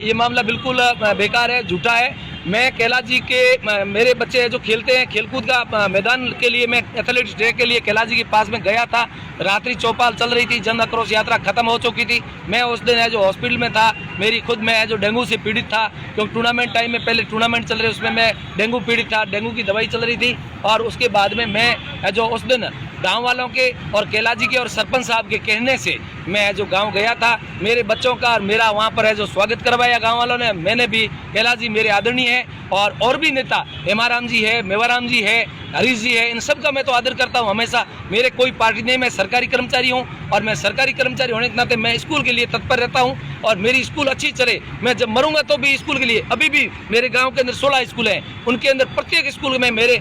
ये मामला बिल्कुल बेकार है, झूठा है। मैं कैलाश जी के मेरे बच्चे जो खेलते हैं खेलकूद का मैदान के लिए, मैं एथलेटिक्स डे के लिए कैलाश जी के पास में गया था। रात्रि चौपाल चल रही थी, जन आक्रोश यात्रा खत्म हो चुकी थी। मैं उस दिन है जो हॉस्पिटल में था, मेरी खुद मैं है जो डेंगू से पीड़ित था, क्योंकि टूर्नामेंट टाइम में पहले टूर्नामेंट चल रहे उसमें मैं डेंगू पीड़ित था, डेंगू की दवाई चल रही थी। और उसके बाद में मैं है जो उस दिन गांव वालों के और कैलाश जी के और सरपंच साहब के कहने से मैं जो गांव गया था, मेरे बच्चों का और मेरा वहां पर है जो स्वागत करवाया गांव वालों ने। मैंने भी, कैलाश जी मेरे आदरणीय है और भी नेता, हेमाराम जी है, मेवाराम जी है, हरीश जी है, इन सब का मैं तो आदर करता हूं हमेशा। मेरे कोई पार्टी नहीं, मैं सरकारी कर्मचारी हूं और मैं सरकारी कर्मचारी होने के नाते मैं स्कूल के लिए तत्पर रहता हूं और मेरी स्कूल अच्छी चले। मैं जब मरूंगा तो भी स्कूल के लिए। अभी भी मेरे गांव के अंदर 16 स्कूल हैं, उनके अंदर प्रत्येक स्कूल में मेरे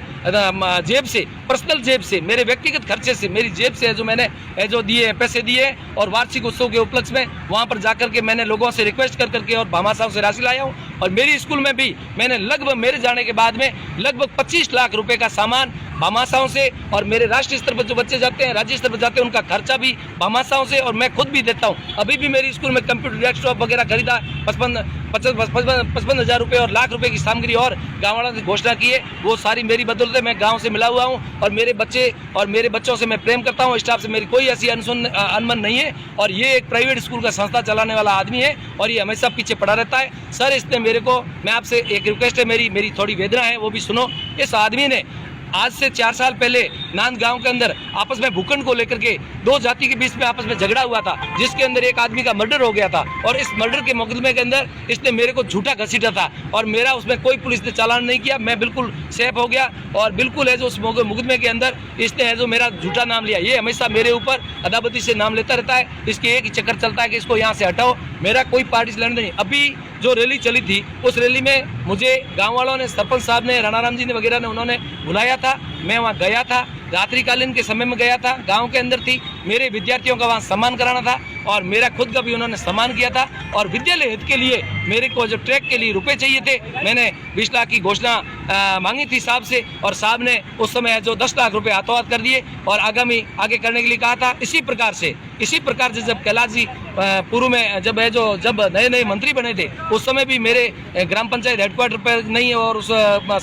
जेब से, पर्सनल जेब से, मेरे व्यक्तिगत खर्चे से, मेरी जेब से जो मैंने जो दिए पैसे दिए और वार्षिक उत्सव के उपलक्ष्य में वहां पर जाकर के मैंने लोगों से रिक्वेस्ट कर करके और भामा साहब से राशि लाया हूं। और मेरी स्कूल में भी मैंने लगभग, मेरे जाने के बाद में लगभग 25 लाख रुपए का सामान भामाशाहों से, और मेरे राष्ट्रीय स्तर पर जो बच्चे जाते हैं, राज्य स्तर पर जाते हैं, उनका खर्चा भी भामाशाहों से और मैं खुद भी देता हूं। अभी भी मेरी स्कूल में कंप्यूटर डेस्कटॉप वगैरह खरीदा 55 हजार रुपये और लाख रुपए की सामग्री और गाँव वालों ने घोषणा की है, वो सारी मेरी बदौलत मैं गाँव से मिला हुआ हूँ। और मेरे बच्चे और मेरे बच्चों से मैं प्रेम करता हूँ, स्टाफ से मेरी कोई ऐसी अनबन नहीं है। और ये एक प्राइवेट स्कूल का संस्था चलाने वाला आदमी है और ये हमेशा पीछे पड़ा रहता है। सर, इसने मेरे को, मैं आपसे एक रिक्वेस्ट है, मेरी थोड़ी वेदना है, वो भी सुनो। इस आदमी ने आज से 4 साल पहले नांद गांव के अंदर आपस में भूखंड को लेकर के दो जाति के बीच में आपस में झगड़ा हुआ था, जिसके अंदर एक आदमी का मर्डर हो गया था। और इस मर्डर के मुकदमे के अंदर इसने मेरे को झूठा घसीटा था और मेरा उसमें कोई पुलिस ने चालान नहीं किया। मैं बिल्कुल सेफ हो गया और बिल्कुल है जो उस मुकदमे के अंदर इसने है जो मेरा झूठा नाम लिया। ये हमेशा मेरे ऊपर अदावती से नाम लेता रहता है। इसके एक ही चक्कर चलता है कि इसको यहाँ से हटाओ। मेरा कोई पार्टी से लेना नहीं। अभी जो रैली चली थी उस रैली में मुझे गाँव वालों ने, सरपंच साहब ने, राणाराम जी ने वगैरह ने, उन्होंने बुलाया था। मैं वहाँ गया था, रात्रिकालीन के समय में गया था, गांव के अंदर थी। मेरे विद्यार्थियों का वहाँ सम्मान कराना था और मेरा खुद का भी उन्होंने सम्मान किया था। और विद्यालय हित के लिए मेरे को जो ट्रैक के लिए रुपए चाहिए थे, मैंने 20 लाख की घोषणा मांगी थी साहब से और साहब ने उस समय जो 10 लाख रुपए हाथों हाथ कर दिए और आगे करने के लिए कहा था। इसी प्रकार से जब कैलाश जी पूर्व में जब नए मंत्री बने थे, उस समय भी मेरे ग्राम पंचायत हेडक्वार्टर पर नहीं और उस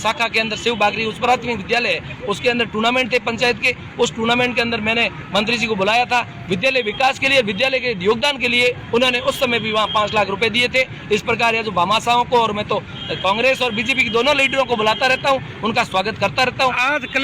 शाखा के अंदर शिव बागरी उस प्राथमिक विद्यालय है, उसके अंदर टूर्नामेंट थे पंचायत के। उस टूर्नामेंट के अंदर मैंने मंत्री जी को बुलाया था विद्यालय विकास के लिए, विद्यालय के योगदान के लिए। उन्होंने उस समय भी वहाँ 5 लाख रुपए दिए थे। इस प्रकार जो भामाशाहों को, और मैं तो कांग्रेस और बीजेपी की दोनों लीडरों को बुलाता रहता हूँ, उनका स्वागत करता रहता हूँ।